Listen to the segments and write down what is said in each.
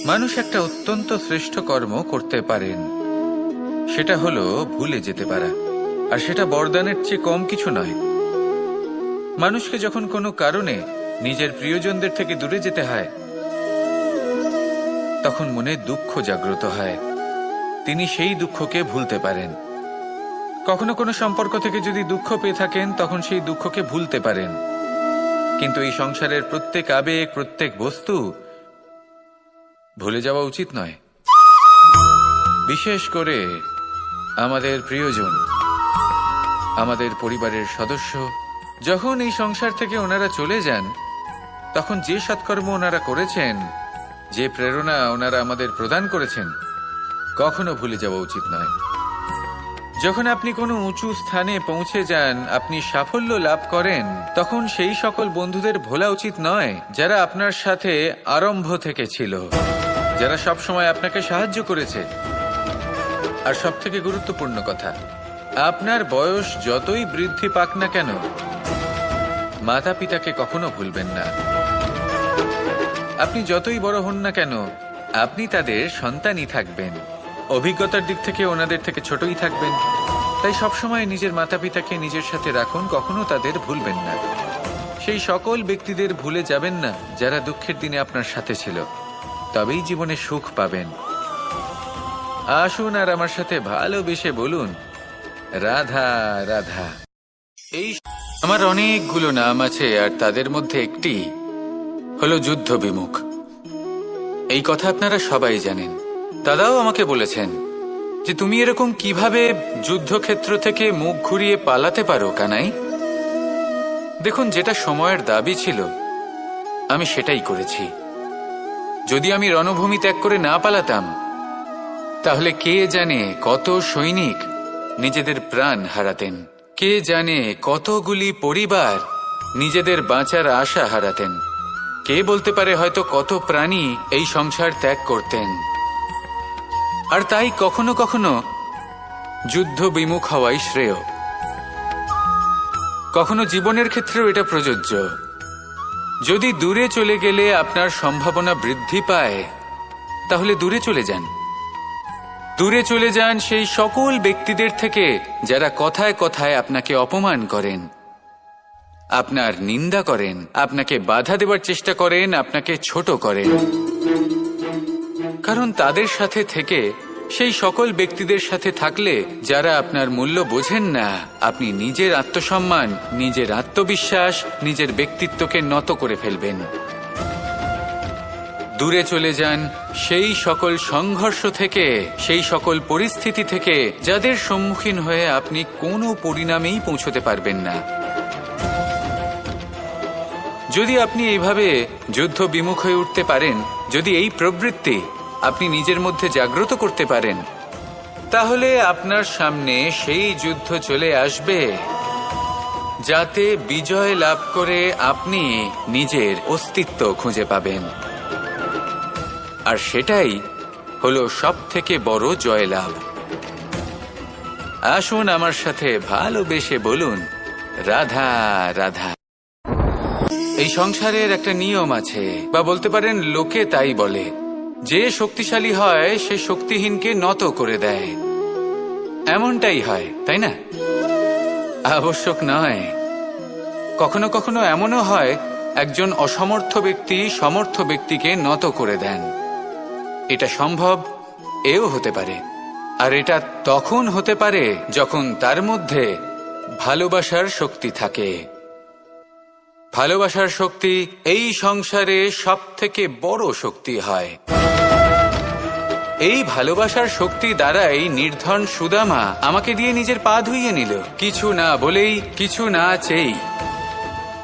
মানুষ একটা অত্যন্ত শ্রেষ্ঠ কর্ম করতে পারেন, সেটা হলো ভুলে যেতে পারা। আর সেটা বরদানের চেয়ে কম কিছু নয়। মানুষকে যখন কোনো কারণে নিজের প্রিয়জনদের থেকে দূরে যেতে হয়, তখন মনে দুঃখ জাগ্রত হয়। তিনি সেই দুঃখকে ভুলতে পারেন। কখনো কোনো সম্পর্ক থেকে যদি দুঃখ পেয়ে থাকেন, তখন সেই দুঃখকে ভুলতে পারেন। কিন্তু এই সংসারের প্রত্যেক আবেগ, প্রত্যেক বস্তু ভুলে যাওয়া উচিত নয়। বিশেষ করে আমাদের প্রিয়জন, আমাদের পরিবারের সদস্য। যখন এই সংসার থেকে ওনারা চলে যান, তখন যে সৎকর্ম ওনারা করেছেন, যে প্রেরণা ওনারা আমাদের প্রদান করেছেন, কখনো ভুলে যাওয়া উচিত নয়। যখন আপনি কোনো উঁচু স্থানে পৌঁছে যান, আপনি সাফল্য লাভ করেন, তখন সেই সকল বন্ধুদের ভোলা উচিত নয় যারা আপনার সাথে আরম্ভ থেকে ছিল, যারা সব সময় আপনাকে সাহায্য করেছে। আর সবথেকে গুরুত্বপূর্ণ কথা, আপনার বয়স যতই বৃদ্ধি পাক না কেন, মাতা পিতাকে কখনো ভুলবেন না। আপনি যতই বড় হন না কেন, আপনি তাদের সন্তানই থাকবেন। অভিজ্ঞতার দিক থেকে ওনাদের থেকে ছোটই থাকবেন। তাই সবসময় নিজের মাতা পিতাকে নিজের সাথে রাখুন, কখনো তাদের ভুলবেন না। সেই সকল ব্যক্তিদের ভুলে যাবেন না যারা দুঃখের দিনে আপনার সাথে ছিল, তবেই জীবনে সুখ পাবেন। আসুন আর আমার সাথে ভালোবেসে বলুন, রাধা রাধা। এই আমার অনেকগুলো নাম আছে, আর তাদের মধ্যে একটি হলো যুদ্ধ বিমুখ। এই কথা আপনারা সবাই জানেন। দাদাও আমাকে বলেছেন যে তুমি এরকম কিভাবে যুদ্ধক্ষেত্র থেকে মুখ ঘুরিয়ে পালাতে পারো কানাই। দেখুন, যেটা সময়ের দাবি ছিল আমি সেটাই করেছি। যদি আমি রণভূমি ত্যাগ করে না পালাতাম, তাহলে কে জানে কত সৈনিক নিজেদের প্রাণ হারাতেন, কে জানে কতগুলি পরিবার নিজেদের বাঁচার আশা হারাতেন, কে বলতে পারে হয়তো কত প্রাণী এই সংসার ত্যাগ করতেন। আর তাই কখনো কখনো যুদ্ধ বিমুখ হওয়াই শ্রেয়। কখনো জীবনের ক্ষেত্রেও এটা প্রযোজ্য। যদি দূরে চলে গেলে আপনার সম্ভাবনা বৃদ্ধি পায়, তাহলে দূরে চলে যান। দূরে চলে যান সেই সকল ব্যক্তিদের থেকে যারা কথায় কথায় আপনাকে অপমান করেন, আপনার নিন্দা করেন, আপনাকে বাধা দেওয়ার চেষ্টা করেন, আপনাকে ছোট করেন। কারণ তাদের সাথে থেকে, সেই সকল ব্যক্তিদের সাথে থাকলে যারা আপনার মূল্য বোঝেন না, আপনি নিজের আত্মসম্মান, নিজের আত্মবিশ্বাস, নিজের ব্যক্তিত্বকে নত করে ফেলবেন। দূরে চলে যান সেই সকল সংঘর্ষ থেকে, সেই সকল পরিস্থিতি থেকে যাদের সম্মুখীন হয়ে আপনি কোনো পরিণামেই পৌঁছতে পারবেন না। যদি আপনি এইভাবে যুদ্ধ বিমুখ হয়ে উঠতে পারেন, যদি এই প্রবৃত্তি আপনি নিজের মধ্যে জাগ্রত করতে পারেন, তাহলে আপনার সামনে সেই যুদ্ধ চলে আসবে যাতে বিজয় লাভ করে আপনি নিজের অস্তিত্ব খুঁজে পাবেন। আর সেটাই হলো সবথেকে বড় জয়লাভ। আসুন আমার সাথে ভালোবেসে বলুন, রাধা রাধা। এই সংসারের একটা নিয়ম আছে, বা বলতে পারেন লোকে তাই বলে, যে শক্তিশালী হয় সে শক্তিহীনকে নত করে দেয়। এমনটাই হয়, তাই না? আবশ্যক নয়। কখনো কখনো এমনও হয় একজন অসমর্থ ব্যক্তি সমর্থ ব্যক্তিকে নত করে দেন। এটা সম্ভব, এও হতে পারে। আর এটা তখন হতে পারে যখন তার মধ্যে ভালোবাসার শক্তি থাকে। ভালোবাসার শক্তি এই সংসারে সবথেকে বড় শক্তি হয়। এই ভালোবাসার শক্তি দ্বারাই নির্ধন সুদামা আমাকে দিয়ে নিজের পা ধুইয়ে নিল, কিছু না বলেই, কিছু না চেয়েই।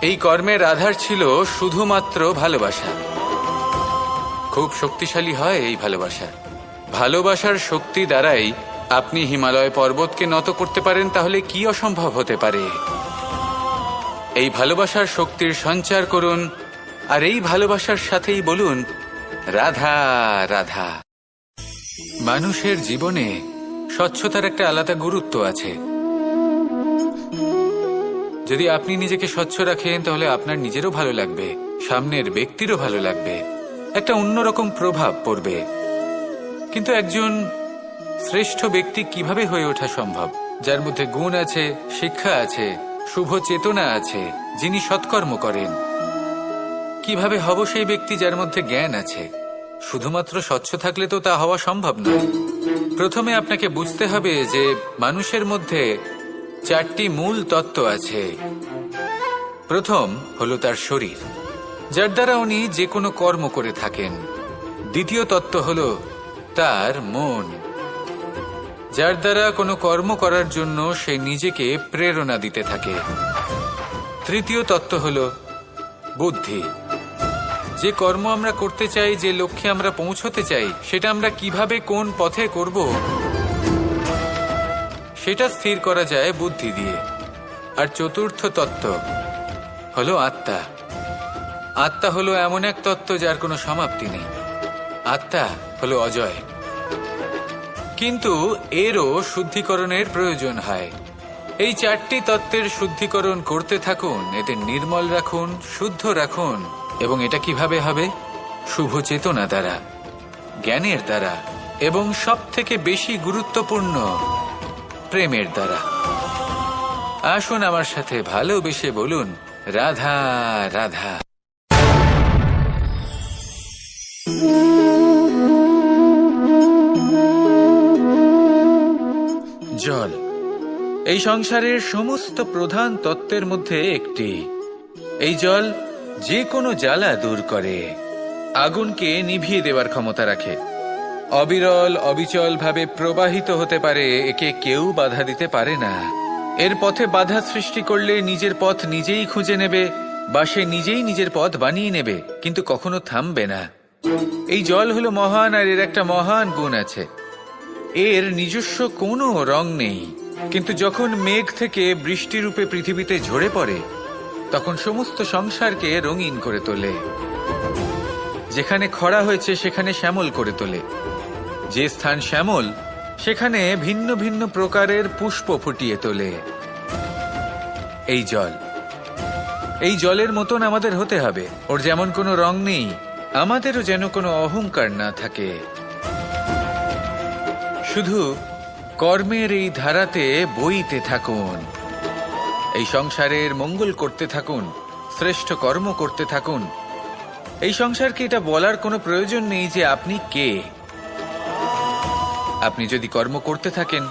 এই কর্মের আধার ছিল শুধুমাত্র ভালোবাসা। খুব শক্তিশালী হয় এই ভালোবাসা। ভালোবাসার শক্তি দ্বারাই আপনি হিমালয় পর্বতকে নত করতে পারেন, তাহলে কি অসম্ভব হতে পারে? এই ভালোবাসার শক্তির সঞ্চার করুন, আর এই ভালোবাসার সাথেই বলুন, রাধা রাধা। মানুষের জীবনে স্বচ্ছতার একটা আলাদা গুরুত্ব আছে। যদি আপনি নিজেকে স্বচ্ছ রাখেন তাহলে আপনার নিজেরও ভালো লাগবে, সামনের ব্যক্তিরও ভালো লাগবে, একটা অন্যরকম প্রভাব পড়বে। কিন্তু একজন শ্রেষ্ঠ ব্যক্তি কিভাবে হয়ে ওঠা সম্ভব? যার মধ্যে গুণ আছে, শিক্ষা আছে, শুভ চেতনা আছে, যিনি সৎকর্ম করেন। কিভাবে হব সেই ব্যক্তি যার মধ্যে জ্ঞান আছে? শুধুমাত্র স্বচ্ছ থাকলে তো তা হওয়া সম্ভব নয়। প্রথমে আপনাকে বুঝতে হবে যে মানুষের মধ্যে 4টি মূল তত্ত্ব আছে। প্রথম হলো তার শরীর, যার দ্বারা উনি যে কোনো কর্ম করে থাকেন। দ্বিতীয় তত্ত্ব হলো তার মন, যার দ্বারা কোনো কর্ম করার জন্য সে নিজেকে প্রেরণা দিতে থাকে। তৃতীয় তত্ত্ব হলো বুদ্ধি, যে কর্ম আমরা করতে চাই, যে লক্ষ্যে আমরা পৌঁছতে চাই, সেটা আমরা কিভাবে কোন পথে করব সেটা স্থির করা যায় বুদ্ধি দিয়ে। আর চতুর্থ তত্ত্ব হলো আত্মা। আত্মা হলো এমন এক তত্ত্ব যার কোনো সমাপ্তি নেই। আত্মা হলো অজয়। কিন্তু এরও শুদ্ধিকরণের প্রয়োজন হয়। এই 4টি তত্ত্বের শুদ্ধিকরণ করতে থাকুন, এদের নির্মল রাখুন, শুদ্ধ রাখুন। এবং এটা কিভাবে হবে? শুভ চেতনা দ্বারা, জ্ঞানের দ্বারা, এবং সবথেকে বেশি গুরুত্বপূর্ণ প্রেমের দ্বারা। আসুন আমার সাথে ভালোবেসে বলুন, রাধা রাধা। জল এই সংসারের সমস্ত প্রধান তত্ত্বের মধ্যে একটি। এই জল যে কোনো জ্বালা দূর করে, আগুনকে নিভিয়ে দেওয়ার ক্ষমতা রাখে, অবিরল অবিচল ভাবে প্রবাহিত হতে পারে, একে কেউ বাধা দিতে পারে না। এর পথে বাধা সৃষ্টি করলে নিজের পথ নিজেই খুঁজে নেবে, বা সে নিজেই নিজের পথ বানিয়ে নেবে, কিন্তু কখনো থামবে না। এই জল হলো মহান, আর এর একটা মহান গুণ আছে, এর নিজস্ব কোনো রং নেই। কিন্তু যখন মেঘ থেকে বৃষ্টি রূপে পৃথিবীতে ঝরে পড়ে, তখন সমস্ত সংসারকে রঙিন করে তোলে। যেখানে খরা হয়েছে সেখানে শ্যামল করে তোলে, যে স্থান শ্যামল সেখানে ভিন্ন ভিন্ন প্রকারের পুষ্প ফুটিয়ে তোলে। এই জল, এই জলের মতন আমাদের হতে হবে। ওর যেমন কোনো রং নেই, আমাদেরও যেন কোনো অহংকার না থাকে। শুধু কর্মের এই ধারাতে বইতে থাকুন, এই সংসারের মঙ্গল করতে থাকুন, শ্রেষ্ঠ কর্ম করতে থাকুন। এই সংসারকে এটা বলার কোনো প্রয়োজন নেই যে আপনি কে। আপনি যদি কর্ম করতে থাকেন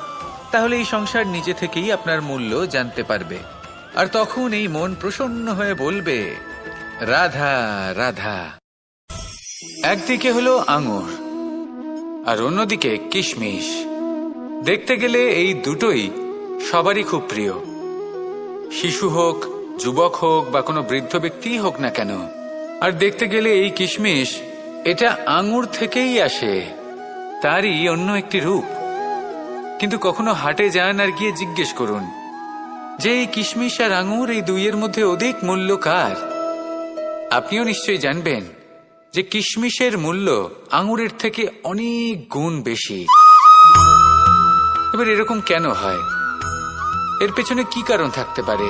তাহলে এই সংসার নিজে থেকেই আপনার মূল্য জানতে পারবে, আর তখন এই মন প্রসন্ন হয়ে বলবে, রাধা রাধা। একদিকে হলো আঙুর আর অন্যদিকে কিশমিশ। দেখতে গেলে এই দুটোই সবারই খুব প্রিয়, শিশু হোক, যুবক হোক, বা কোনো বৃদ্ধ ব্যক্তিই হোক না কেন। আর দেখতে গেলে এই কিশমিশ, এটা আঙুর থেকেই আসে, তারই অন্য একটি রূপ। কিন্তু কখনো হাটে যান আর গিয়ে জিজ্ঞেস করুন যে এই কিশমিশ আর আঙুর, এই দুইয়ের মধ্যে অধিক মূল্য কার? আপনিও নিশ্চয়ই জানবেন যে কিশমিশের মূল্য আঙুরের থেকে অনেক গুণ বেশি। এবার এরকম কেন হয়? এর পেছনে কি কারণ থাকতে পারে?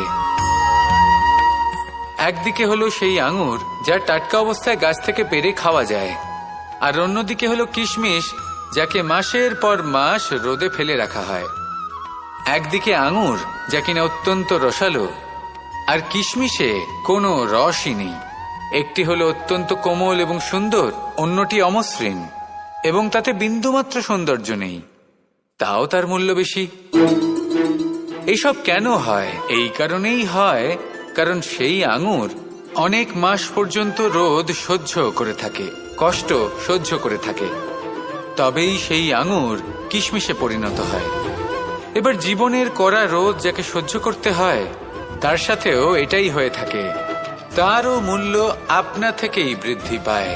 একদিকে হলো সেই আঙুর যা টাটকা অবস্থায় গাছ থেকে পেড়ে খাওয়া যায়, আর অন্যদিকে হলো কিশমিশ যাকে মাসের পর মাস রোদে ফেলে রাখা হয়। একদিকে আঙুর যা কিনা অত্যন্ত রসালো, আর কিশমিশে কোনো রসই নেই। একটি হলো অত্যন্ত কোমল এবং সুন্দর, অন্যটি অমসৃণ এবং তাতে বিন্দুমাত্র সৌন্দর্য নেই, তাও তার মূল্য বেশি। এইসব কেন হয়? এই কারণেই হয় কারণ সেই আঙুর অনেক মাস পর্যন্ত রোদ সহ্য করে থাকে, কষ্ট সহ্য করে থাকে, তবেই সেই আঙুর কিশমিশে পরিণত হয়। এবার জীবনের কড়া রোদ যাকে সহ্য করতে হয়, তার সাথেও এটাই হয়ে থাকে, তারও মূল্য আপনা থেকেই বৃদ্ধি পায়।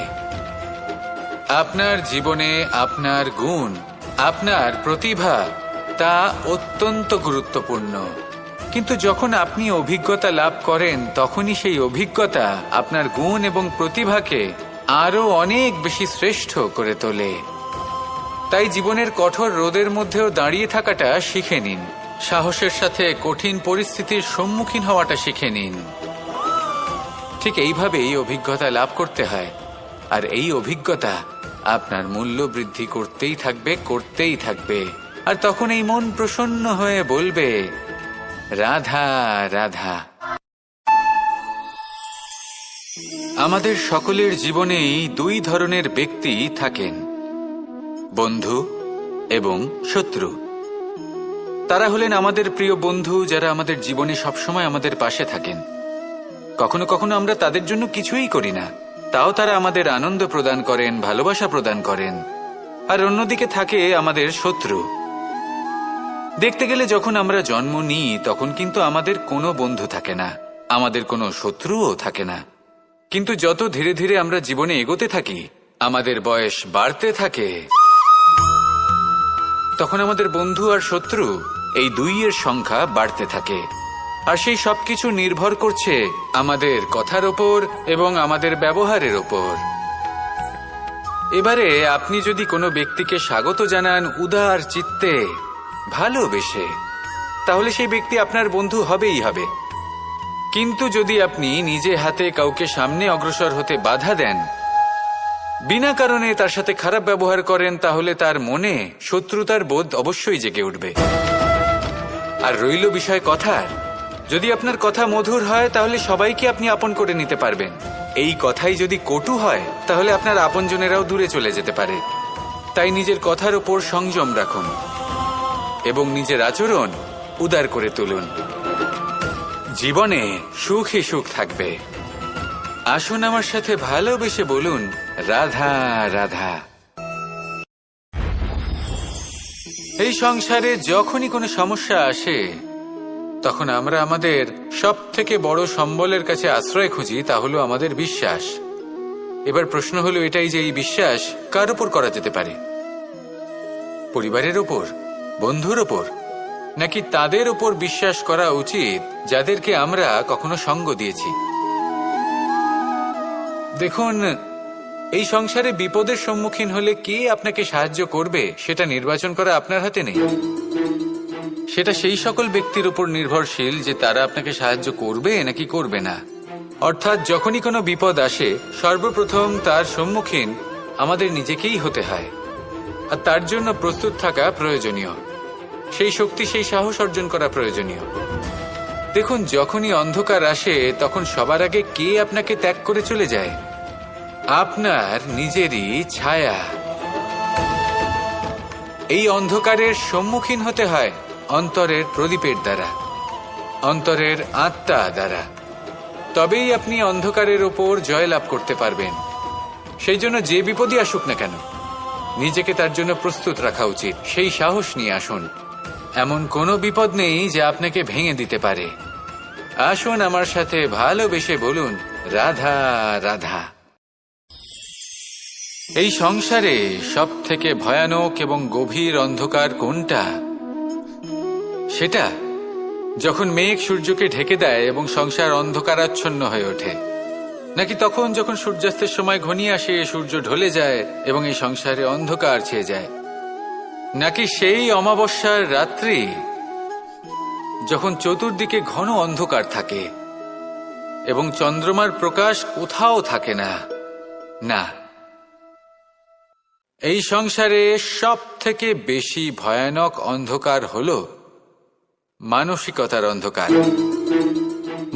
আপনার জীবনে আপনার গুণ, আপনার প্রতিভা, তা অত্যন্ত গুরুত্বপূর্ণ। কিন্তু যখন আপনি অভিজ্ঞতা লাভ করেন, তখনই সেই অভিজ্ঞতা আপনার গুণ এবং প্রতিভাকে আরো অনেক বেশি শ্রেষ্ঠ করে তোলে। তাই জীবনের কঠোর রোদের মধ্যেও দাঁড়িয়ে থাকাটা শিখে নিন, সাহসের সাথে কঠিন পরিস্থিতির সম্মুখীন হওয়াটা শিখে নিন। ঠিক এইভাবেই অভিজ্ঞতা লাভ করতে হয়, আর এই অভিজ্ঞতা আপনার মূল্য বৃদ্ধি করতেই থাকবে। আর তখন এই মন প্রসন্ন হয়ে বলবে, রাধা রাধা। আমাদের সকলের জীবনেই দুই ধরনের ব্যক্তি থাকেন, বন্ধু এবং শত্রু। তারা হলেন আমাদের প্রিয় বন্ধু, যারা আমাদের জীবনে সবসময় আমাদের পাশে থাকেন। কখনো কখনো আমরা তাদের জন্য কিছুই করি না, তাও তারা আমাদের আনন্দ প্রদান করেন, ভালোবাসা প্রদান করেন। আর অন্যদিকে থাকে আমাদের শত্রু। দেখতে গেলে যখন আমরা জন্ম নিই তখন কিন্তু আমাদের কোনো বন্ধু থাকে না, আমাদের কোনো শত্রুও থাকে না। কিন্তু যত ধীরে ধীরে আমরা জীবনে এগোতে থাকি, আমাদের বয়স বাড়তে থাকে, তখন আমাদের বন্ধু আর শত্রু এই দুইয়ের সংখ্যা বাড়তে থাকে। আর সেই সবকিছু নির্ভর করছে আমাদের কথার ওপর এবং আমাদের ব্যবহারের ওপর। এবারে আপনি যদি কোনো ব্যক্তিকে স্বাগত জানান উদার চিত্তে, ভালোবেসে, তাহলে সেই ব্যক্তি আপনার বন্ধু হবেই হবে। কিন্তু যদি আপনি নিজে হাতে কাউকে সামনে অগ্রসর হতে বাধা দেন, বিনা কারণে তার সাথে খারাপ ব্যবহার করেন, তাহলে তার মনে শত্রুতার বোধ অবশ্যই জেগে উঠবে। আর রইল বিষয় কথার, যদি আপনার কথা মধুর হয় তাহলে সবাইকে আপনি আপন করে নিতে পারবেন। এই কথাই যদি কটু হয় তাহলে আপনার আপনজনেরাও দূরে চলে যেতে পারে। তাই নিজের কথার উপর সংযম রাখুন এবং নিজের আচরণ উদার করে তুলুন। জীবনে সুখই সুখ থাকবে। আসুন আমার সাথে ভালোবেসে বলুন, রাধা রাধা। এই সংসারে যখনই কোনো সমস্যা আসে তখন আমরা আমাদের সব থেকে বড় সম্বলের কাছে আশ্রয় খুঁজি, তা হলো আমাদের বিশ্বাস। এবার প্রশ্ন হলো এটাই যে এই বিশ্বাস কার উপর করা যেতে পারে? পরিবারের উপর, বন্ধুর উপর, নাকি তাদের উপর বিশ্বাস করা উচিত যাদেরকে আমরা কখনো সঙ্গ দিয়েছি? দেখুন, এই সংসারে বিপদের সম্মুখীন হলে কে আপনাকে সাহায্য করবে সেটা নির্বাচন করা আপনার হাতে নেই। সেটা সেই সকল ব্যক্তির উপর নির্ভরশীল যে তারা আপনাকে সাহায্য করবে নাকি করবে না। অর্থাৎ যখনই কোনো বিপদ আসে সর্বপ্রথম তার সম্মুখীন আমাদের নিজেকেই হতে হয়, আর তার জন্য প্রস্তুত থাকা প্রয়োজনীয়। সেই শক্তি, সেই সাহস অর্জন করা প্রয়োজনীয়। দেখুন, যখনই অন্ধকার আসে তখন সবার আগে কে আপনাকে ত্যাগ করে চলে যায়? আপনার নিজেরই ছায়া। এই অন্ধকারের সম্মুখীন হতে হয় অন্তরের প্রদীপের দ্বারা, অন্তরের আত্মা দ্বারা। তবেই আপনি অন্ধকারের ওপর জয়লাভ করতে পারবেন। সেই জন্য যে বিপদই আসুক না কেন, নিজেকে তার জন্য প্রস্তুত রাখা উচিত। সেই সাহস নিয়ে আসুন। এমন কোনো বিপদ নেই যা আপনাকে ভেঙে দিতে পারে। আসুন আমার সাথে ভালোবেসে বলুন, রাধা রাধা। এই সংসারে সব থেকে ভয়ানক এবং গভীর অন্ধকার কোনটা? সেটা যখন মেঘ সূর্যকে ঢেকে দেয় এবং সংসার অন্ধকারাচ্ছন্ন হয়ে ওঠে, নাকি তখন যখন সূর্যাস্তের সময় ঘনিয়ে আসে, সূর্য ঢলে যায় এবং এই সংসারে অন্ধকার ছেয়ে যায়, নাকি সেই অমাবস্যার রাত্রি যখন চতুর্দিকে ঘন অন্ধকার থাকে এবং চন্দ্রমার প্রকাশ কোথাও থাকে না? না, এই সংসারে সব থেকে বেশি ভয়ানক অন্ধকার হলো মানসিকতার অন্ধকার।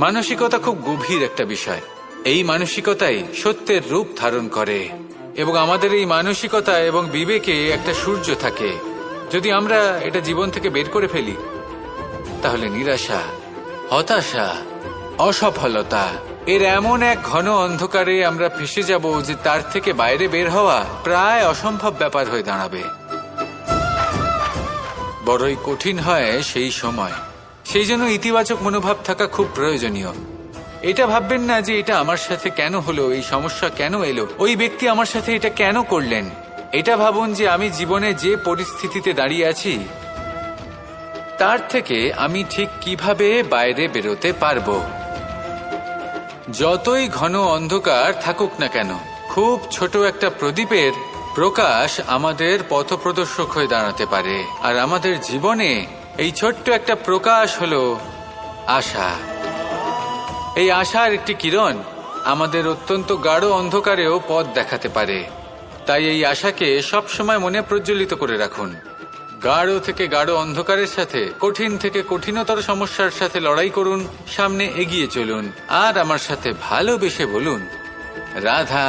মানসিকতা খুব গভীর একটা বিষয়। এই মানসিকতাই সত্যের রূপ ধারণ করে এবং আমাদের এই মানসিকতা এবং বিবেকে একটা সূর্য থাকে। যদি আমরা এটা জীবন থেকে বের করে ফেলি তাহলে নিরাশা, হতাশা, অসফলতা এর এমন এক ঘন অন্ধকারে আমরা ফেসে যাব যে তার থেকে বাইরে বের হওয়া প্রায় অসম্ভব ব্যাপার হয়ে দাঁড়াবে। বড়ই কঠিন হয় সেই সময়। সেই জন্য ইতিবাচক মনোভাব থাকা খুব প্রয়োজনীয়। এটা ভাববেন না যে এটা আমার সাথে কেন হলো, এই সমস্যা কেন এলো, ওই ব্যক্তি আমার সাথে এটা কেন করলেন। এটা ভাবুন যে আমি জীবনে যে পরিস্থিতিতে দাঁড়িয়ে আছি তার থেকে আমি ঠিক কিভাবে বাইরে বেরোতে পারবো। যতই ঘন অন্ধকার থাকুক না কেন, খুব ছোট একটা প্রদীপের প্রকাশ আমাদের পথপ্রদর্শক হয়ে দাঁড়াতে পারে, আর আমাদের জীবনে এই ছোট্ট একটা প্রকাশ হলো আশা। এই আশার একটি কিরণ আমাদের অত্যন্ত গাঢ় অন্ধকারেও পথ দেখাতে পারে। তাই এই আশাকে সবসময় মনে প্রজ্বলিত করে রাখুন। গাঢ় থেকে গাঢ় অন্ধকারের সাথে, কঠিন থেকে কঠিনতর সমস্যার সাথে লড়াই করুন, সামনে এগিয়ে চলুন, আর আমার সাথে ভালোবেসে বলুন, রাধা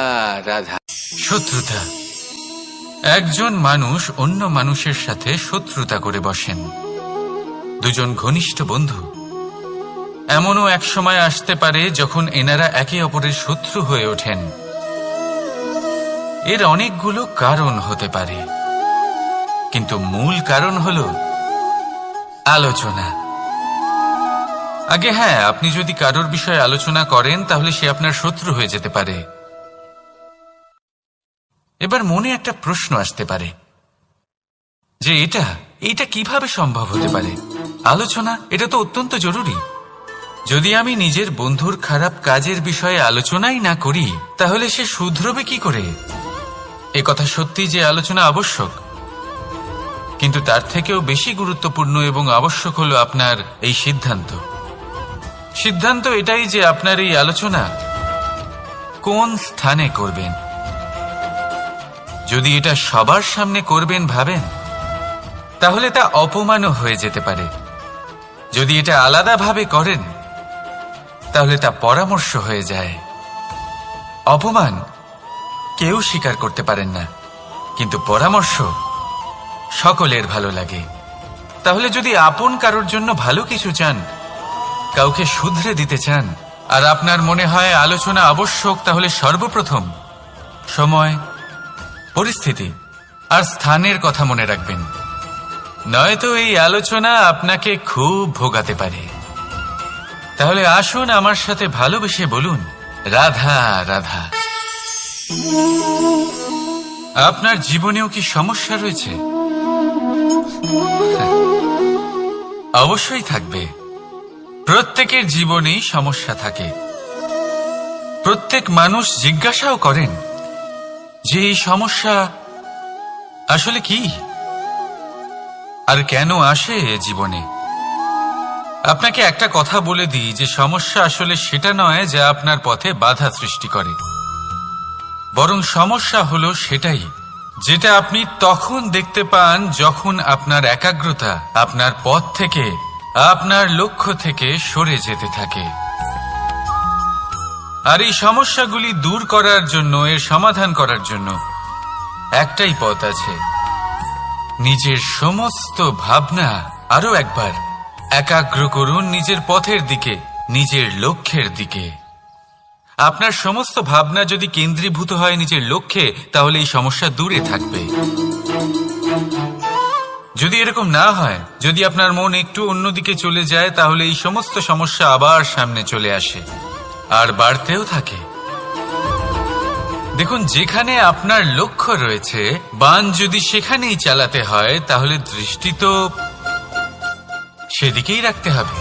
রাধা। শত্রুতা। একজন মানুষ অন্য মানুষের সাথে শত্রুতা করে বসেন। দুজন ঘনিষ্ঠ বন্ধু, এমনও এক সময় আসতে পারে যখন এনারা একে অপরের শত্রু হয়ে ওঠেন। এর অনেকগুলো কারণ হতে পারে, কিন্তু মূল কারণ হলো আলোচনা। আগে হ্যাঁ, আপনি যদি কারোর বিষয়ে আলোচনা করেন তাহলে সে আপনার শত্রু হয়ে যেতে পারে। এবার মনে একটা প্রশ্ন আসতে পারে যে এটা কিভাবে সম্ভব হতে পারে? আলোচনা, এটা তো অত্যন্ত জরুরি। যদি আমি নিজের বন্ধুর খারাপ কাজের বিষয়ে আলোচনাই না করি তাহলে সে শুধরবে কি করে? এ কথা সত্যি যে আলোচনা আবশ্যক, কিন্তু তার থেকেও বেশি গুরুত্বপূর্ণ এবং আবশ্যক হলো আপনার এই সিদ্ধান্ত। সিদ্ধান্ত এটাই যে আপনার এই আলোচনা কোন স্থানে করবেন। যদি এটা সবার সামনে করবেন ভাবেন, তাহলে তা অপমানও হয়ে যেতে পারে। যদি এটা আলাদাভাবে করেন তাহলে তা পরামর্শ হয়ে যায়। অপমান কেউ স্বীকার করতে পারেন না, কিন্তু পরামর্শ সকলের ভালো লাগে। তাহলে যদি আপন কারোর জন্য ভালো কিছু চান, কাউকে শুধরে দিতে চান, আর আপনার মনে হয় আলোচনা আবশ্যক, তাহলে সর্বপ্রথম সময়, পরিস্থিতি আর স্থানের কথা মনে রাখবেন। নয়তো এই আলোচনা আপনাকে খুব ভোগাতে পারে। তাহলে আসুন আমার সাথে ভালোবেসে বলুন, রাধা রাধা। আপনার জীবনেও কি সমস্যা রয়েছে? অবশ্যই থাকবে। প্রত্যেকের জীবনেই সমস্যা থাকে। প্রত্যেক মানুষ জিজ্ঞাসাও করেন যে এই সমস্যা আসলে কি আর কেন আসে জীবনে। আপনাকে একটা কথা বলে দিই যে সমস্যা আসলে সেটা নয় যা আপনার পথে বাধা সৃষ্টি করে, বরং সমস্যা হলো সেটাই যেটা আপনি তখন দেখতে পান যখন আপনার একাগ্রতা আপনার পথ থেকে, আপনার লক্ষ্য থেকে সরে যেতে থাকে। আর এই সমস্যাগুলি দূর করার জন্য, এর সমাধান করার জন্য একটাই পথ আছে, নিজের সমস্ত ভাবনা আরো একবার একাগ্র করুন নিজের পথের দিকে, নিজের লক্ষ্যের দিকে। আপনার সমস্ত ভাবনা যদি কেন্দ্রীভূত হয় নিজের লক্ষ্যে, তাহলে এই সমস্যা দূরে থাকবে। যদি এরকম না হয়, যদি আপনার মন একটু অন্যদিকে চলে যায়, তাহলে এই সমস্ত সমস্যা আবার সামনে চলে আসে আর বাড়তেও থাকে। দেখুন, যেখানে আপনার লক্ষ্য রয়েছে, বাণ যদি সেখানেই চালাতে হয়, তাহলে দৃষ্টি তো সেদিকেই রাখতে হবে।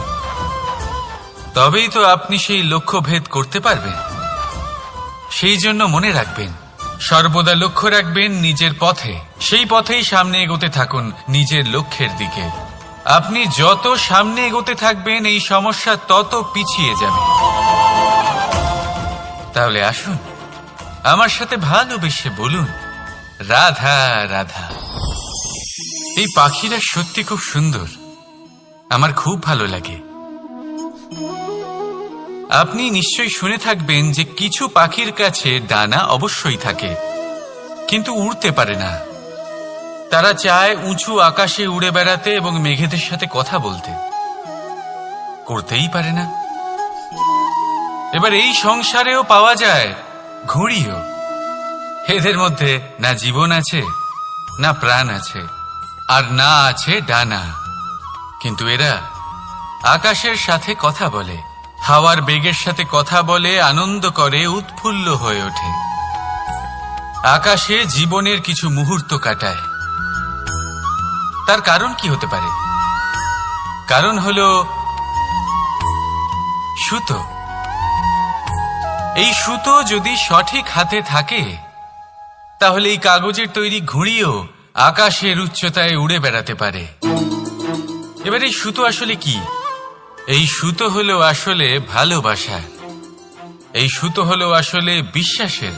তবেই তো আপনি সেই লক্ষ্য ভেদ করতে পারবেন। সেই জন্য মনে রাখবেন, সর্বদা লক্ষ্য রাখবেন নিজের পথে, সেই পথেই সামনে এগোতে থাকুন নিজের লক্ষ্যের দিকে। আপনি যত সামনে এগোতে থাকবেন এই সমস্যা তত পিছিয়ে যাবে। তাহলে আসুন আমার সাথে ভালোবেসে বলুন, রাধা রাধা। এই পাখিরা সত্যি খুব সুন্দর, আমার খুব ভালো লাগে। আপনি নিশ্চয়ই শুনে থাকবেন যে কিছু পাখির কাছে ডানা অবশ্যই থাকে, কিন্তু উড়তে পারে না। তারা চায় উঁচু আকাশে উড়ে বেড়াতে এবং মেঘেদের সাথে কথা বলতে, করতেই পারে না। এবার এই সংসারেও পাওয়া যায় ঘুড়িও। এদের মধ্যে না জীবন আছে, না প্রাণ আছে, আর না আছে ডানা, কিন্তু এরা আকাশের সাথে কথা বলে, হাওয়ার বেগের সাথে কথা বলে, আনন্দ করে, উৎফুল্ল হয়ে ওঠে। আকাশে জীবনের কিছু মুহূর্ত কাটায়। তার কারণ কি হতে পারে? কারণ হলো সুতো। এই সুতো যদি সঠিক হাতে থাকে তাহলে এই কাগজের তৈরি ঘুড়িও আকাশের উচ্চতায় উড়ে বেড়াতে পারে। এবার এই সুতো আসলে কি? এই সুতো হলো আসলে ভালোবাসা, এই সুতো হলো আসলে বিশ্বাসের।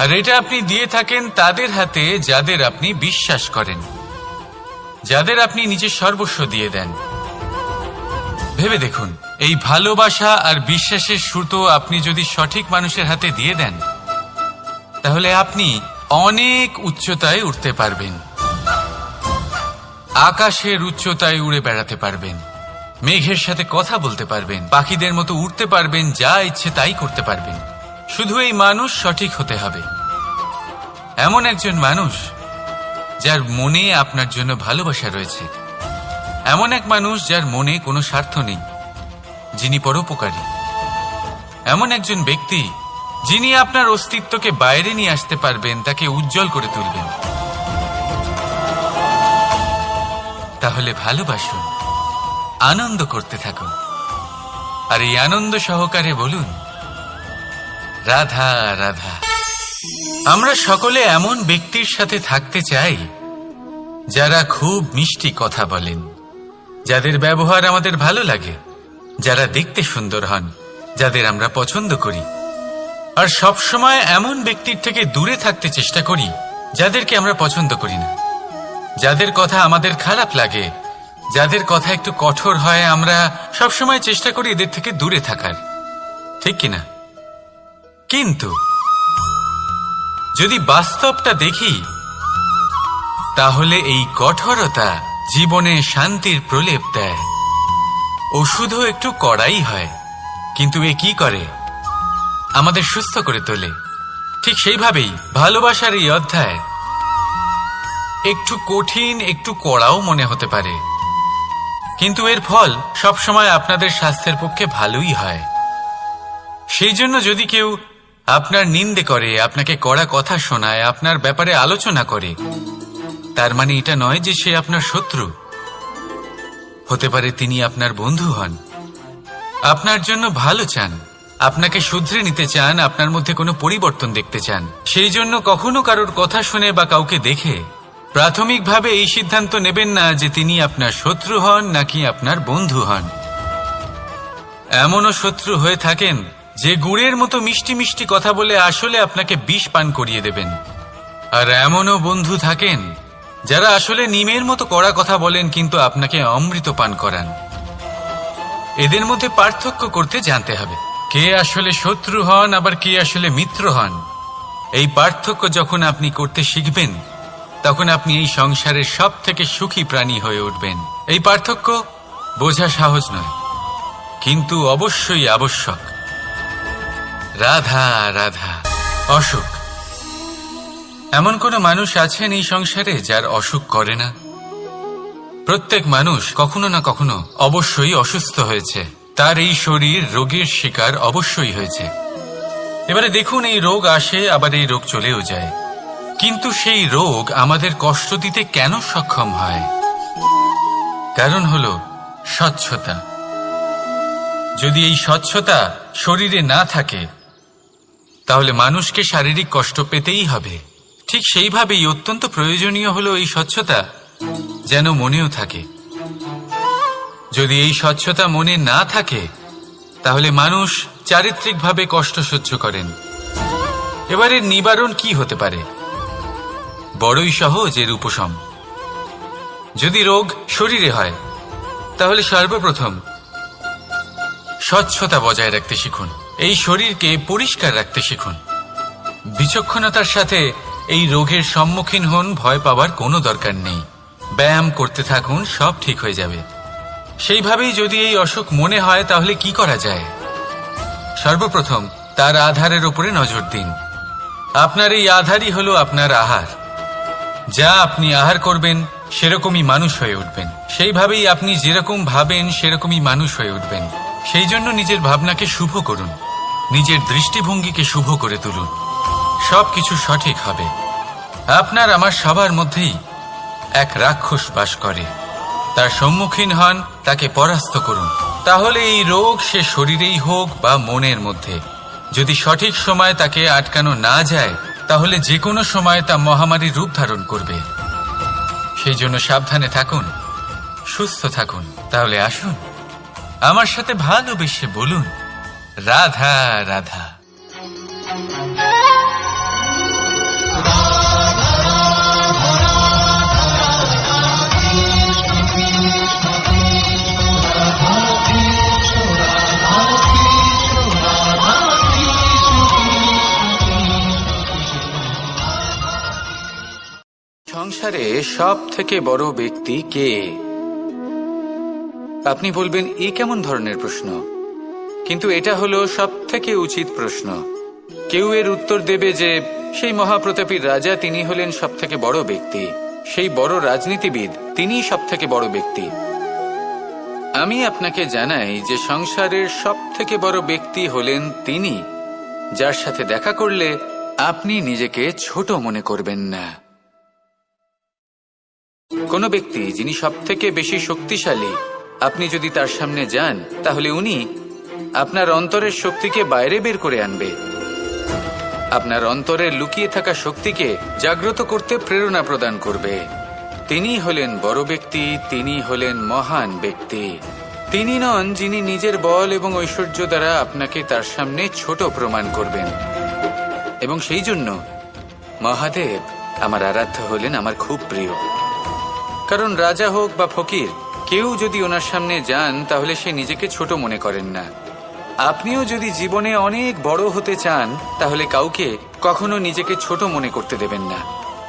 আর এটা আপনি দিয়ে থাকেন তাদের হাতে যাদের আপনি বিশ্বাস করেন, যাদের আপনি নিজের সর্বস্ব দিয়ে দেন। ভেবে দেখুন, এই ভালোবাসা আর বিশ্বাসের সুতো আপনি যদি সঠিক মানুষের হাতে দিয়ে দেন, তাহলে আপনি অনেক উচ্চতায় উঠতে পারবেন, আকাশের উচ্চতায় উড়ে বেড়াতে পারবেন, মেঘের সাথে কথা বলতে পারবেন, পাখিদের মতো উড়তে পারবেন, যা ইচ্ছে তাই করতে পারবেন। শুধু এই মানুষ সঠিক হতে হবে, এমন একজন মানুষ যার মনে আপনার জন্য ভালোবাসা রয়েছে, এমন এক মানুষ যার মনে কোনো স্বার্থ নেই, যিনি পরোপকারী, এমন একজন ব্যক্তি যিনি আপনার অস্তিত্বকে বাইরে নিয়ে আসতে পারবেন, তাকে উজ্জ্বল করে তুলবেন। তাহলে ভালোবাসুন, আনন্দ করতে থাকুন, আর এই আনন্দ সহকারে বলুন, রাধা রাধা। আমরা সকলে এমন ব্যক্তির সাথে থাকতে চাই যারা খুব মিষ্টি কথা বলেন, যাদের ব্যবহার আমাদের ভালো লাগে, যারা দেখতে সুন্দর হন, যাদের আমরা পছন্দ করি। আর সবসময় এমন ব্যক্তির থেকে দূরে থাকতে চেষ্টা করি যাদেরকে আমরা পছন্দ করি না, যাদের কথা আমাদের খারাপ লাগে, যাদের কথা একটু কঠোর হয়। আমরা সবসময় চেষ্টা করি এদের থেকে দূরে থাকার, ঠিক কিনা? কিন্তু যদি বাস্তবটা দেখি, তাহলে এই কঠোরতা জীবনে শান্তির প্রলেপ দেয়। ওষুধও একটু কড়াই হয়, কিন্তু এ কি করে? আমাদের সুস্থ করে তোলে। ঠিক সেইভাবেই ভালোবাসার এই অধ্যায় একটু কঠিন, একটু কড়াও মনে হতে পারে, কিন্তু এর ফল সবসময় আপনাদের স্বাস্থ্যের পক্ষে ভালোই হয়। সেই জন্য যদি কেউ আপনার নিন্দে করে, আপনাকে কড়া কথা শোনায়, আপনার ব্যাপারে আলোচনা করে, তার মানে এটা নয় যে সে আপনার শত্রু। হতে পারে তিনি আপনার বন্ধু হন, আপনার জন্য ভালো চান, আপনাকে শুধরে নিতে চান, আপনার মধ্যে কোনো পরিবর্তন দেখতে চান। সেই জন্য কখনো কারোর কথা শুনে বা কাউকে দেখে প্রাথমিকভাবে এই সিদ্ধান্ত নেবেন না যে তিনি আপনার শত্রু হন নাকি আপনার বন্ধু হন। এমনও শত্রু হয়ে থাকেন যে গুড়ের মতো মিষ্টি মিষ্টি কথা বলে আসলে আপনাকে বিষ পান করিয়ে দেবেন। আর এমনও বন্ধু থাকেন যারা আসলে নিমের মতো কড়া কথা বলেন, কিন্তু আপনাকে অমৃত পান করান। এদের মধ্যে পার্থক্য করতে জানতে হবে, কে আসলে শত্রু হন আবার কে আসলে মিত্র হন। এই পার্থক্য যখন আপনি করতে শিখবেন, তখন আপনি এই সংসারের সব থেকে সুখী প্রাণী হয়ে উঠবেন। এই পার্থক্য বোঝা সহজ নয়, কিন্তু অবশ্যই আবশ্যক। রাধা রাধা। অসুখ। এমন কোন মানুষ আছেন এই সংসারে যার অসুখ করে না? প্রত্যেক মানুষ কখনো না কখনো অবশ্যই অসুস্থ হয়েছে, তার এই শরীর রোগের শিকার অবশ্যই হয়েছে। এবারে দেখুন, এই রোগ আসে আবার এই রোগ চলেও যায়, কিন্তু সেই রোগ আমাদের কষ্ট দিতে কেন সক্ষম হয়? কারণ হলো স্বচ্ছতা। যদি এই স্বচ্ছতা শরীরে না থাকে, তাহলে মানুষকে শারীরিক কষ্ট পেতেই হবে। ঠিক সেইভাবেই অত্যন্ত প্রয়োজনীয় হলো এই স্বচ্ছতা যেন মনেও থাকে। যদি এই স্বচ্ছতা মনে না থাকে, তাহলে মানুষ চারিত্রিকভাবে কষ্ট সহ্য করেন। এবারে নিবারণ কি হতে পারে? বড়ই সহজ এর উপশম। যদি রোগ শরীরে হয়, তাহলে সর্বপ্রথম স্বচ্ছতা বজায় রাখতে শিখুন, এই শরীরকে পরিষ্কার রাখতে শিখুন। বিচক্ষণতার সাথে এই রোগের সম্মুখীন হন, ভয় পাওয়ার কোনো দরকার নেই। ব্যায়াম করতে থাকুন, সব ঠিক হয়ে যাবে। সেইভাবেই যদি এই অসুখ মনে হয়, তাহলে কি করা যায়? সর্বপ্রথম তার আধারের উপরে নজর দিন। আপনার এই আধারই হলো আপনার আহার। যা আপনি আহার করবেন, সেরকমই মানুষ হয়ে উঠবেন। সেইভাবেই আপনি যেরকম ভাবেন, সেরকমই মানুষ হয়ে উঠবেন। সেই জন্য নিজের ভাবনাকে শুভ করুন, নিজের দৃষ্টিভঙ্গিকে শুভ করে তুলুন, সবকিছু সঠিক হবে। আপনার আমার সবার মধ্যেই এক রাক্ষস বাস করে, তার সম্মুখীন হন, তাকে পরাস্ত করুন। তাহলে এই রোগ সে শরীরেই হোক বা মনের মধ্যে, যদি সঠিক সময় তাকে আটকানো না যায়, তাহলে যে কোনো সময় তা মহামারীর রূপ ধারণ করবে। সেই জন্য সাবধানে থাকুন, সুস্থ থাকুন। তাহলে আসুন আমার সাথে ভালোবেসে বলুন, রাধা রাধা। সংসারে সব থেকে বড় ব্যক্তি কে? আপনি বলবেন এ কেমন ধরনের প্রশ্ন, কিন্তু এটা হলো সব থেকে উচিত প্রশ্ন। কেউ এর উত্তর দেবে যে সেই মহাপ্রতাপী রাজা, তিনি হলেন সব থেকে বড় ব্যক্তি, সেই বড় রাজনীতিবিদ, তিনিই সব থেকে বড় ব্যক্তি। আমি আপনাকে জানাই যে সংসারের সব থেকে বড় ব্যক্তি হলেন তিনি, যার সাথে দেখা করলে আপনি নিজেকে ছোট মনে করবেন না। কোনো ব্যক্তি যিনি সব থেকে বেশি শক্তিশালী, আপনি যদি তার সামনে যান তাহলে উনি আপনার অন্তরের শক্তিকে বাইরে বের করে আনবে, আপনার অন্তরের লুকিয়ে থাকা শক্তিকে জাগ্রত করতে প্রেরণা প্রদান করবে। তিনি হলেন বড় ব্যক্তি, তিনি হলেন মহান ব্যক্তি। তিনি নন যিনি নিজের বল এবং ঐশ্বর্য দ্বারা আপনাকে তার সামনে ছোট প্রমাণ করবেন। এবং সেই জন্য মহাদেব আমার আরাধ্য হলেন আমার খুব প্রিয়। কারণ রাজা হোক বা ফকির, কেউ যদি ওনার সামনে যান তাহলে সে নিজেকে ছোট মনে করেন না। আপনিও যদি জীবনে অনেক বড় হতে চান তাহলে কাউকে কখনো নিজেকে ছোট মনে করতে দেবেন না।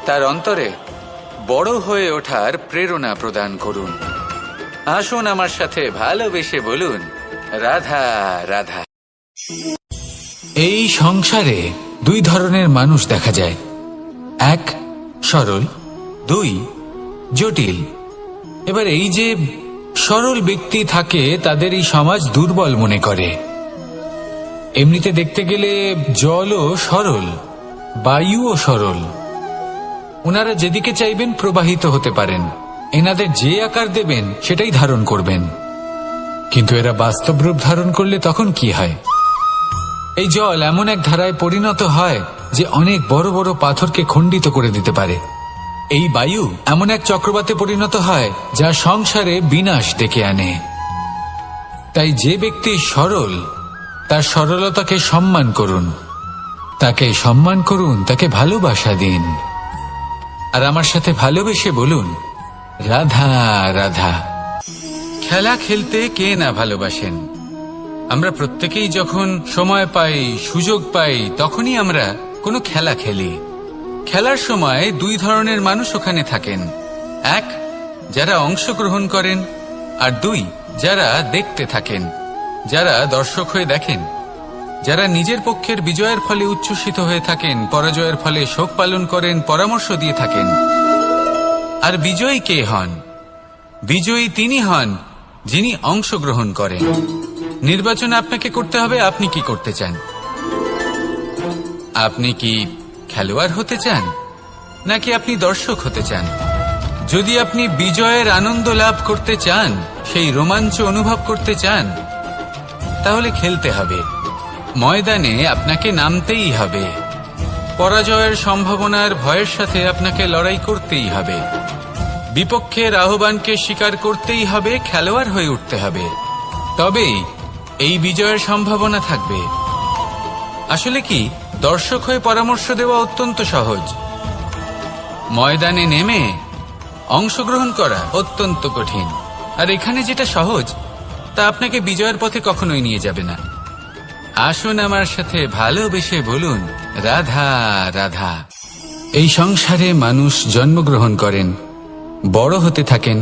তার অন্তরে বড় হয়ে ওঠার প্রেরণা প্রদান করুন। আসুন আমার সাথে ভালোবেসে বলুন, রাধা রাধা। এই সংসারে দুই ধরনের মানুষ দেখা যায়, এক সরল, দুই জটিল। এবার এই যে সরল ব্যক্তি থাকে তাদের এই সমাজ দুর্বল মনে করে। এমনিতে দেখতে গেলে জলও সরল, বায়ুও সরল, ওনারা যেদিকে চাইবেন প্রবাহিত হতে পারেন, এনাদের যে আকার দেবেন সেটাই ধারণ করবেন। কিন্তু এরা বাস্তব রূপ ধারণ করলে তখন কি হয়? এই জল এমন এক ধারায় পরিণত হয় যে অনেক বড় বড় পাথরকে খণ্ডিত করে দিতে পারে। এই বায়ু এমন এক চক্রবাতে পরিণত হয় যা সংসারে বিনাশ ডেকে আনে। তাই যে ব্যক্তি সরল, তার সরলতাকে সম্মান করুন, তাকে সম্মান করুন, তাকে ভালোবাসা দিন। আর আমার সাথে ভালোবেসে বলুন, রাধা রাধা। খেলা খেলতে কে না ভালোবাসেন? আমরা প্রত্যেকেই যখন সময় পাই, সুযোগ পাই, তখনই আমরা কোনো খেলা খেলি। খেলার সময় দুই ধরনের মানুষ ওখানে থাকেন, এক যারা অংশগ্রহণ করেন, আর দুই যারা দেখতে থাকেন, যারা দর্শক হয়ে দেখেন, যারা নিজের পক্ষের বিজয়ের ফলে উচ্ছ্বসিত হয়ে থাকেন, পরাজয়ের ফলে শোক পালন করেন, পরামর্শ দিয়ে থাকেন। আর বিজয়ী কে হন? বিজয়ী তিনি হন যিনি অংশগ্রহণ করেন। নির্বাচন আপনাকে করতে হবে, আপনি কি করতে চান? আপনি কি খেলোয়াড় হতে চান, নাকি আপনি দর্শক হতে চান? যদি আপনি বিজয়ের আনন্দ লাভ করতে চান, সেই রোমাঞ্চ অনুভব করতে চান, তাহলে খেলতে হবে, ময়দানে আপনাকে নামতেই হবে। পরাজয়ের সম্ভাবনার ভয়ের সাথে আপনাকে লড়াই করতেই হবে, বিপক্ষের আহ্বানকে স্বীকার করতেই হবে, খেলোয়াড় হয়ে উঠতে হবে, তবেই এই বিজয়ের সম্ভাবনা থাকবে। আসলে কি, দর্শক হয়ে পরামর্শ দেওয়া অত্যন্ত সহজ, ময়দানে নেমে অংশগ্রহণ করা অত্যন্ত কঠিন। আর এখানে যেটা সহজ তা আপনাকে বিজয়ের পথে কখনোই নিয়ে যাবে না। আসুন আমার সাথে ভালোবেসে বলুন, রাধা রাধা। এই সংসারে মানুষ জন্মগ্রহণ করেন, বড় হতে থাকেন,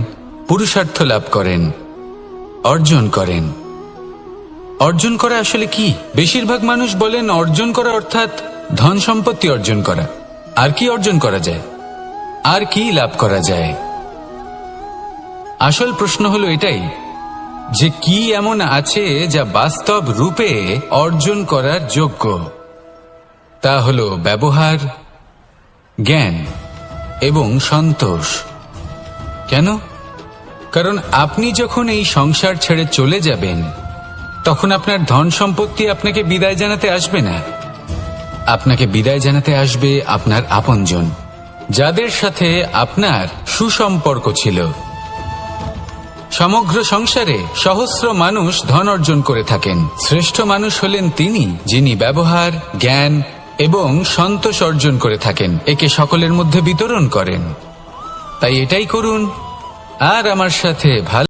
পুরুষার্থ লাভ করেন, অর্জন করেন। অর্জন করা আসলে কি? বেশিরভাগ মানুষ বলেন অর্জন করা অর্থাৎ ধন সম্পত্তি অর্জন করা। আর কি অর্জন করা যায়? আর কি লাভ করা যায়? আসল প্রশ্ন হলো এটাই যে কি এমন আছে যা বাস্তব রূপে অর্জন করার যোগ্য। তা হলো ব্যবহার, জ্ঞান এবং সন্তোষ। কেন? কারণ আপনি যখন এই সংসার ছেড়ে চলে যাবেন, তখন আপনার ধন সম্পত্তি আপনাকে বিদায় জানাতে আসবে না। আপনাকে বিদায় জানাতে আসবে আপনার আপনজন, যাদের সাথে আপনার সুসম্পর্ক ছিল। সমগ্র সংসারে সহস্র মানুষ ধন অর্জন করে থাকেন। শ্রেষ্ঠ মানুষ হলেন তিনি, যিনি ব্যবহার, জ্ঞান এবং সন্তোষ অর্জন করে থাকেন, একে সকলের মধ্যে বিতরণ করেন। তাই এটাই করুন আর আমার সাথে ভালো